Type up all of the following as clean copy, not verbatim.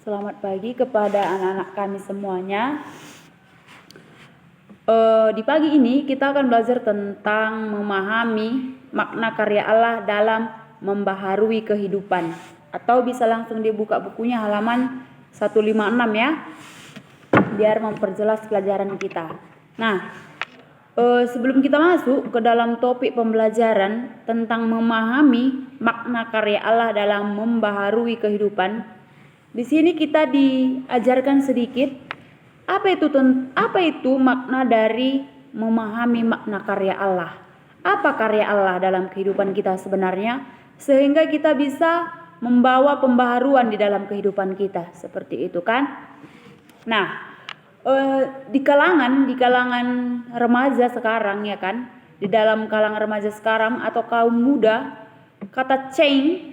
Selamat pagi kepada anak-anak kami semuanya. Di pagi ini kita akan belajar tentang memahami makna karya Allah dalam membaharui kehidupan. Atau bisa langsung dibuka bukunya halaman 156 ya, biar memperjelas pelajaran kita. Nah, sebelum kita masuk ke dalam topik pembelajaran tentang memahami makna karya Allah dalam membaharui kehidupan, di sini kita diajarkan sedikit apa itu makna dari memahami makna karya Allah. Apa karya Allah dalam kehidupan kita sebenarnya, sehingga kita bisa membawa pembaharuan di dalam kehidupan kita, seperti itu kan? Nah, di kalangan remaja sekarang ya kan, di dalam kalangan remaja sekarang atau kaum muda, kata change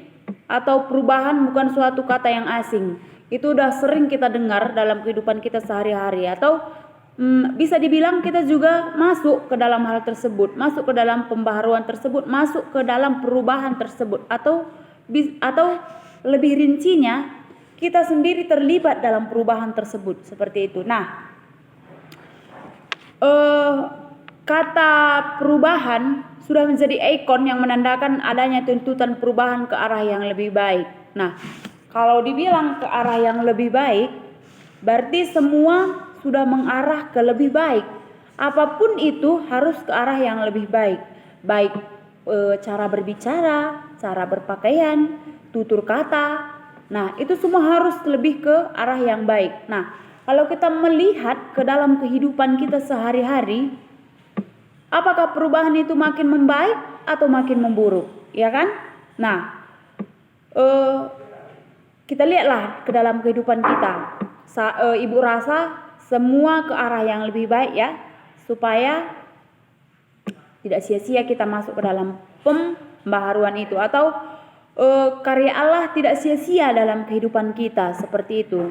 atau perubahan bukan suatu kata yang asing. Itu udah sering kita dengar dalam kehidupan kita sehari-hari, atau bisa dibilang kita juga masuk ke dalam hal tersebut, masuk ke dalam pembaharuan tersebut, masuk ke dalam perubahan tersebut, atau lebih rincinya kita sendiri terlibat dalam perubahan tersebut, seperti itu. Nah, kata perubahan sudah menjadi ikon yang menandakan adanya tuntutan perubahan ke arah yang lebih baik. Nah, kalau dibilang ke arah yang lebih baik, berarti semua sudah mengarah ke lebih baik. Apapun itu harus ke arah yang lebih baik. Baik cara berbicara, cara berpakaian, tutur kata. Nah, itu semua harus lebih ke arah yang baik. Nah, kalau kita melihat ke dalam kehidupan kita sehari-hari, apakah perubahan itu makin membaik atau makin memburuk, ya kan? Nah, kita lihatlah ke dalam kehidupan kita. Ibu rasa semua ke arah yang lebih baik ya, supaya tidak sia-sia kita masuk ke dalam pembaharuan itu, atau karya Allah tidak sia-sia dalam kehidupan kita, seperti itu.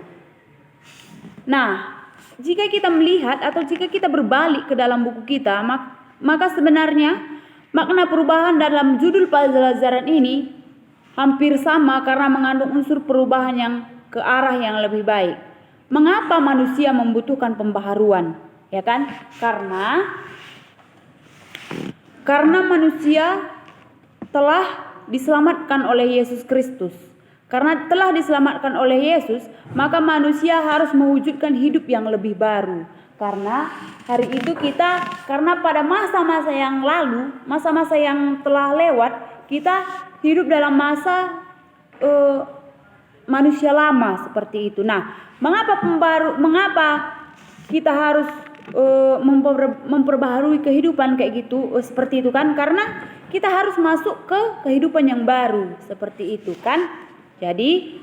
Nah, jika kita melihat atau jika kita berbalik ke dalam buku kita, maka sebenarnya makna perubahan dalam judul pelajaran ini hampir sama karena mengandung unsur perubahan yang ke arah yang lebih baik. Mengapa manusia membutuhkan pembaharuan? Ya kan? Karena manusia telah diselamatkan oleh Yesus Kristus. Karena telah diselamatkan oleh Yesus, maka manusia harus mewujudkan hidup yang lebih baru. Karena hari itu karena pada masa-masa yang lalu, masa-masa yang telah lewat, kita hidup dalam masa manusia lama, seperti itu. Nah, mengapa kita harus memperbaharui kehidupan kayak gitu, seperti itu kan? Karena kita harus masuk ke kehidupan yang baru, seperti itu kan? Jadi,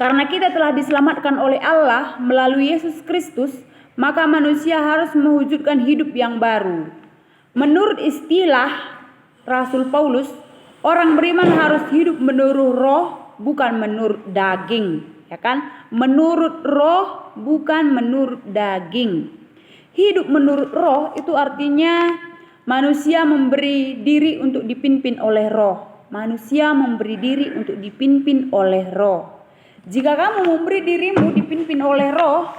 karena kita telah diselamatkan oleh Allah melalui Yesus Kristus, maka manusia harus mewujudkan hidup yang baru. Menurut istilah Rasul Paulus, orang beriman harus hidup menurut roh, bukan menurut daging, ya kan? Menurut roh, bukan menurut daging. Hidup menurut roh itu artinya manusia memberi diri untuk dipimpin oleh roh. Manusia memberi diri untuk dipimpin oleh roh. Jika kamu memberi dirimu dipimpin oleh roh,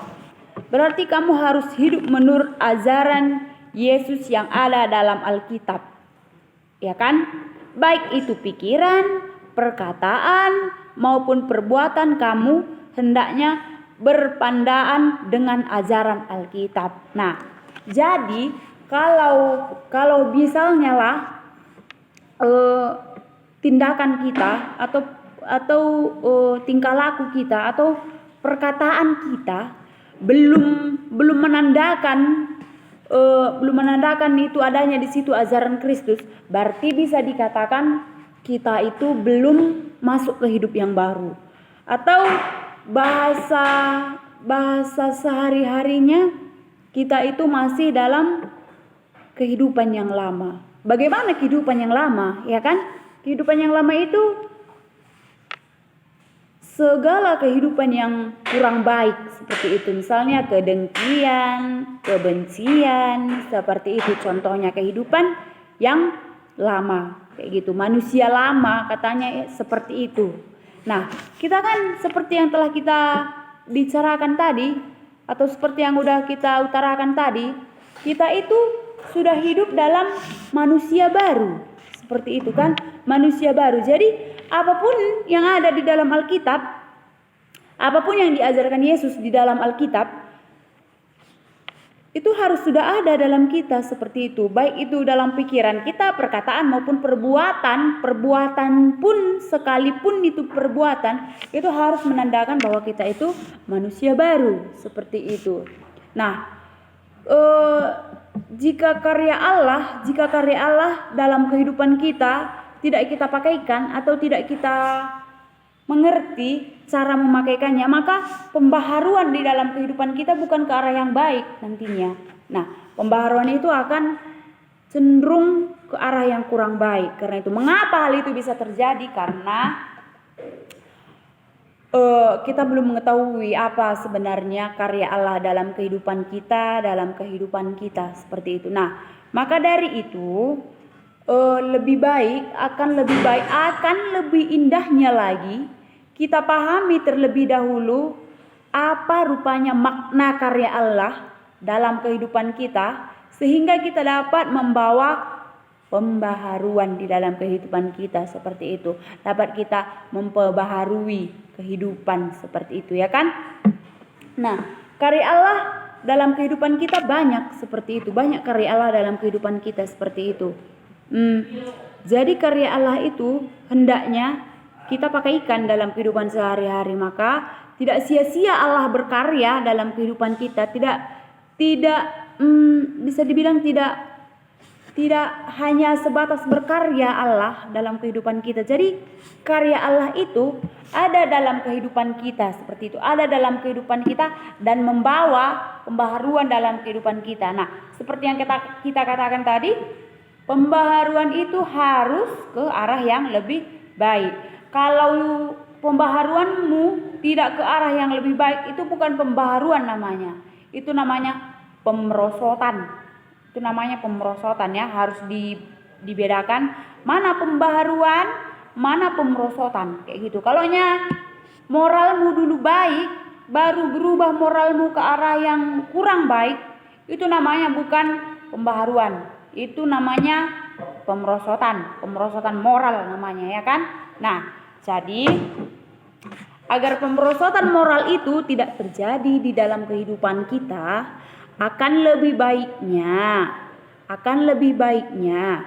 berarti kamu harus hidup menurut ajaran Yesus yang ada dalam Alkitab. Ya kan? Baik itu pikiran, perkataan, maupun perbuatan kamu hendaknya berpandaan dengan ajaran Alkitab. Nah, jadi kalau misalnya lah tindakan kita atau tingkah laku kita atau perkataan kita belum menandakan itu adanya di situ ajaran Kristus, berarti bisa dikatakan kita itu belum masuk ke hidup yang baru, atau bahasa sehari-harinya kita itu masih dalam kehidupan yang lama. Bagaimana kehidupan yang lama, ya kan? Kehidupan yang lama itu segala kehidupan yang kurang baik, seperti itu. Misalnya kedengkian, kebencian, seperti itu contohnya kehidupan yang lama, kayak gitu. Manusia lama katanya seperti itu. Nah, kita kan seperti yang telah kita bicarakan tadi, atau seperti yang udah kita utarakan tadi, kita itu sudah hidup dalam manusia baru. Seperti itu kan, manusia baru. Jadi, apapun yang ada di dalam Alkitab, apapun yang diajarkan Yesus di dalam Alkitab, itu harus sudah ada dalam kita seperti itu. Baik itu dalam pikiran kita, perkataan maupun perbuatan. Perbuatan pun sekalipun itu perbuatan, itu harus menandakan bahwa kita itu manusia baru. Seperti itu. Nah, jika karya Allah dalam kehidupan kita tidak kita pakaikan atau tidak kita mengerti cara memakaikannya, maka pembaharuan di dalam kehidupan kita bukan ke arah yang baik nantinya. Nah, pembaharuan itu akan cenderung ke arah yang kurang baik. Karena itu, mengapa hal itu bisa terjadi? Karena kita belum mengetahui apa sebenarnya karya Allah dalam kehidupan kita, seperti itu. Nah, maka dari itu akan lebih indahnya lagi kita pahami terlebih dahulu apa rupanya makna karya Allah dalam kehidupan kita, sehingga kita dapat membawa pembaharuan di dalam kehidupan kita seperti itu. Dapat kita memperbaharui kehidupan seperti itu, ya kan? Nah, karya Allah dalam kehidupan kita banyak seperti itu. Banyak karya Allah dalam kehidupan kita seperti itu. Jadi karya Allah itu hendaknya kita pakaikan dalam kehidupan sehari-hari. Maka tidak sia-sia Allah berkarya dalam kehidupan kita. Tidak bisa dibilang tidak hanya sebatas berkarya Allah dalam kehidupan kita. Jadi karya Allah itu ada dalam kehidupan kita seperti itu. Ada dalam kehidupan kita dan membawa pembaharuan dalam kehidupan kita. Nah, seperti yang kita katakan tadi, pembaharuan itu harus ke arah yang lebih baik. Kalau pembaharuanmu tidak ke arah yang lebih baik, itu bukan pembaharuan namanya. Itu namanya pemerosotan. Itu namanya pemerosotan, ya. Harus dibedakan mana pembaharuan, mana pemerosotan, kayak gitu. Kalau moralmu dulu baik, baru berubah moralmu ke arah yang kurang baik, itu namanya bukan pembaharuan. Itu namanya pemerosotan moral namanya, ya kan? Nah, jadi agar pemerosotan moral itu tidak terjadi di dalam kehidupan kita, akan lebih baiknya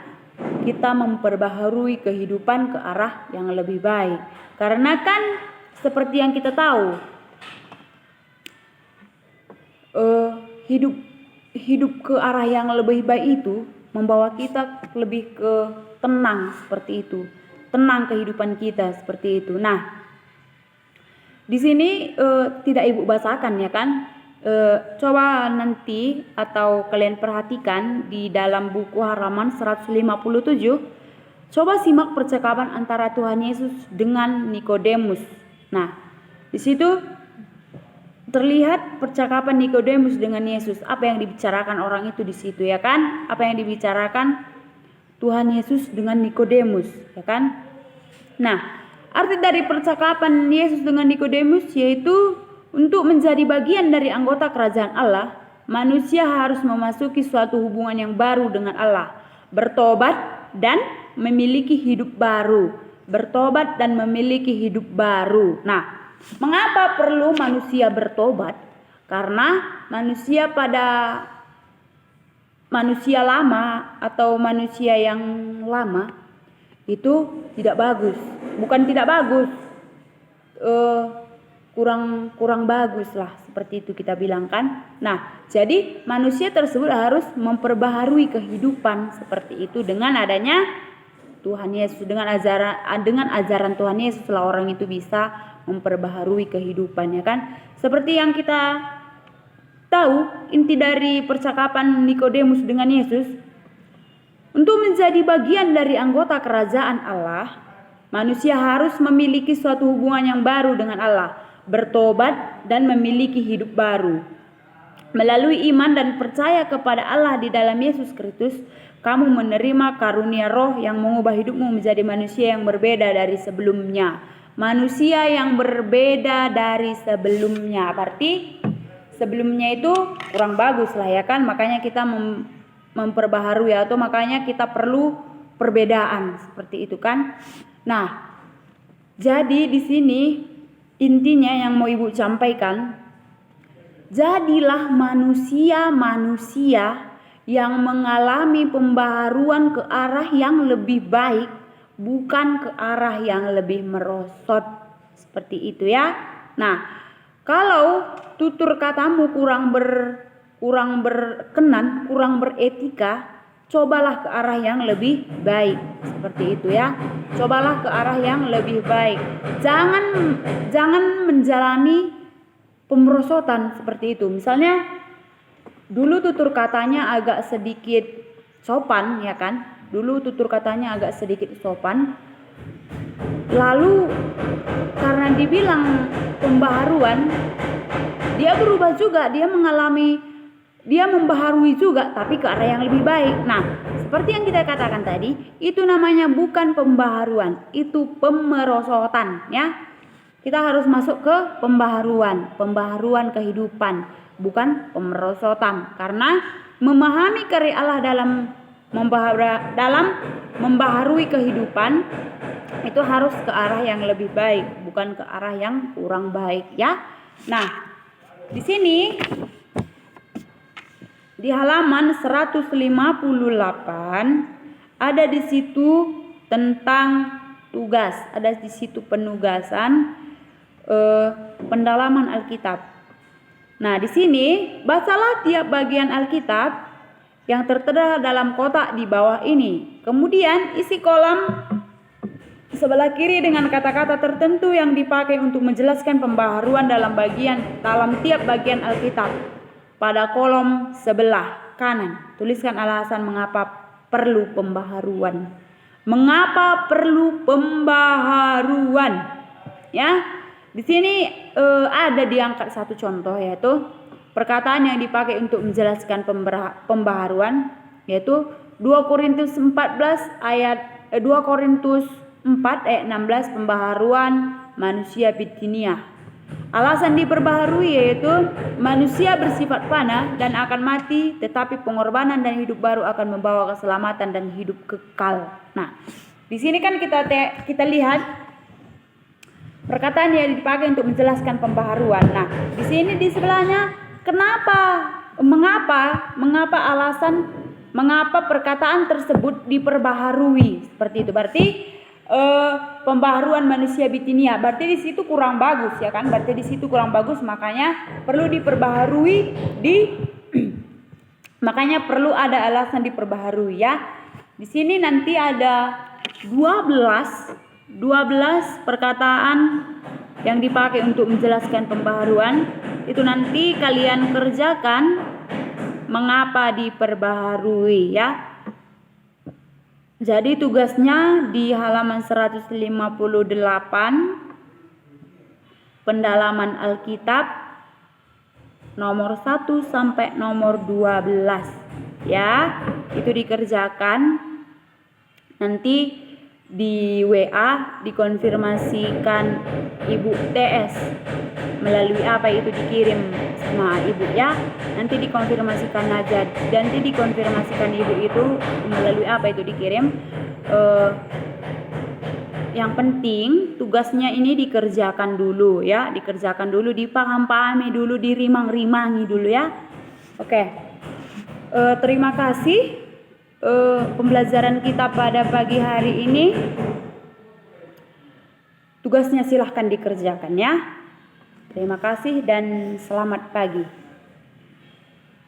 kita memperbaharui kehidupan ke arah yang lebih baik. Karena kan seperti yang kita tahu, hidup ke arah yang lebih baik itu membawa kita lebih ke tenang seperti itu. Tenang kehidupan kita seperti itu. Nah, di sini tidak Ibu bahasakan, ya kan? Coba nanti atau kalian perhatikan di dalam buku halaman 157. Coba simak percakapan antara Tuhan Yesus dengan Nikodemus. Nah, di situ terlihat percakapan Nikodemus dengan Yesus. Apa yang dibicarakan orang itu di situ, ya kan? Apa yang dibicarakan Tuhan Yesus dengan Nikodemus, ya kan? Nah, arti dari percakapan Yesus dengan Nikodemus yaitu untuk menjadi bagian dari anggota kerajaan Allah, manusia harus memasuki suatu hubungan yang baru dengan Allah, bertobat dan memiliki hidup baru. Nah, mengapa perlu manusia bertobat? Karena manusia lama atau manusia yang lama itu tidak bagus. Bukan tidak bagus, kurang bagus lah, seperti itu kita bilang kan. Nah, jadi manusia tersebut harus memperbaharui kehidupan seperti itu dengan adanya Tuhan Yesus, dengan ajaran Tuhan Yesus lah orang itu bisa memperbaharui kehidupannya, kan. Seperti yang kita tahu, inti dari percakapan Nikodemus dengan Yesus, untuk menjadi bagian dari anggota kerajaan Allah, manusia harus memiliki suatu hubungan yang baru dengan Allah, bertobat dan memiliki hidup baru. Melalui iman dan percaya kepada Allah di dalam Yesus Kristus, kamu menerima karunia Roh yang mengubah hidupmu menjadi manusia yang berbeda dari sebelumnya. manusia yang berbeda dari sebelumnya. Berarti sebelumnya itu kurang bagus lah ya kan, makanya kita memperbaharui atau makanya kita perlu perbedaan seperti itu kan. Nah, jadi di sini intinya yang mau Ibu sampaikan, jadilah manusia-manusia yang mengalami pembaharuan ke arah yang lebih baik, bukan ke arah yang lebih merosot. Seperti itu ya. Nah, kalau tutur katamu kurang berkenan, kurang beretika, cobalah ke arah yang lebih baik. Seperti itu ya. Cobalah ke arah yang lebih baik. Jangan menjalani pemerosotan seperti itu. Misalnya dulu tutur katanya agak sedikit sopan ya kan. Dulu tutur katanya agak sedikit sopan. Lalu karena dibilang pembaharuan, dia berubah juga, dia membaharui juga tapi ke arah yang lebih baik. Nah, seperti yang kita katakan tadi, itu namanya bukan pembaharuan, itu pemerosotan ya. Kita harus masuk ke pembaharuan kehidupan, bukan pemerosotan. Karena memahami karya Allah dalam membaharui kehidupan itu harus ke arah yang lebih baik, bukan ke arah yang kurang baik ya. Nah, di sini di halaman 158 ada di situ tentang tugas, ada di situ penugasan pendalaman Alkitab. Nah, di sini bacalah tiap bagian Alkitab yang tertera dalam kotak di bawah ini. Kemudian isi kolom sebelah kiri dengan kata-kata tertentu yang dipakai untuk menjelaskan pembaharuan dalam tiap bagian Alkitab. Pada kolom sebelah kanan, tuliskan alasan mengapa perlu pembaharuan. Mengapa perlu pembaharuan? Ya, di sini ada diangkat satu contoh, yaitu perkataan yang dipakai untuk menjelaskan pembaharuan, yaitu 2 Korintus 4 ayat 16 pembaharuan manusia bitinia. Alasan diperbaharui yaitu manusia bersifat fana dan akan mati, tetapi pengorbanan dan hidup baru akan membawa keselamatan dan hidup kekal. Nah, di sini kan kita lihat perkataan yang dipakai untuk menjelaskan pembaharuan. Nah, di sini di sebelahnya mengapa perkataan tersebut diperbaharui seperti itu. Berarti pembaharuan manusia bitinia. Berarti di situ kurang bagus ya kan? Berarti di situ kurang bagus, makanya perlu diperbaharui makanya perlu ada alasan diperbaharui ya. Di sini nanti ada 12 perkataan yang dipakai untuk menjelaskan pembaharuan. Itu nanti kalian kerjakan mengapa diperbaharui ya. Jadi tugasnya di halaman 158 pendalaman Alkitab nomor 1 sampai nomor 12 ya. Itu dikerjakan. Nanti di WA dikonfirmasikan Ibu TS melalui apa itu dikirim sama Ibu ya. Nanti dikonfirmasikan aja, nanti dikonfirmasikan Ibu itu melalui apa itu dikirim. Yang penting tugasnya ini dikerjakan dulu ya, dikerjakan dulu, dipaham-pahami dulu, dirimang-rimangi dulu ya. Oke. Terima kasih. Pembelajaran kita pada pagi hari ini, tugasnya silahkan dikerjakan ya. Terima kasih dan selamat pagi.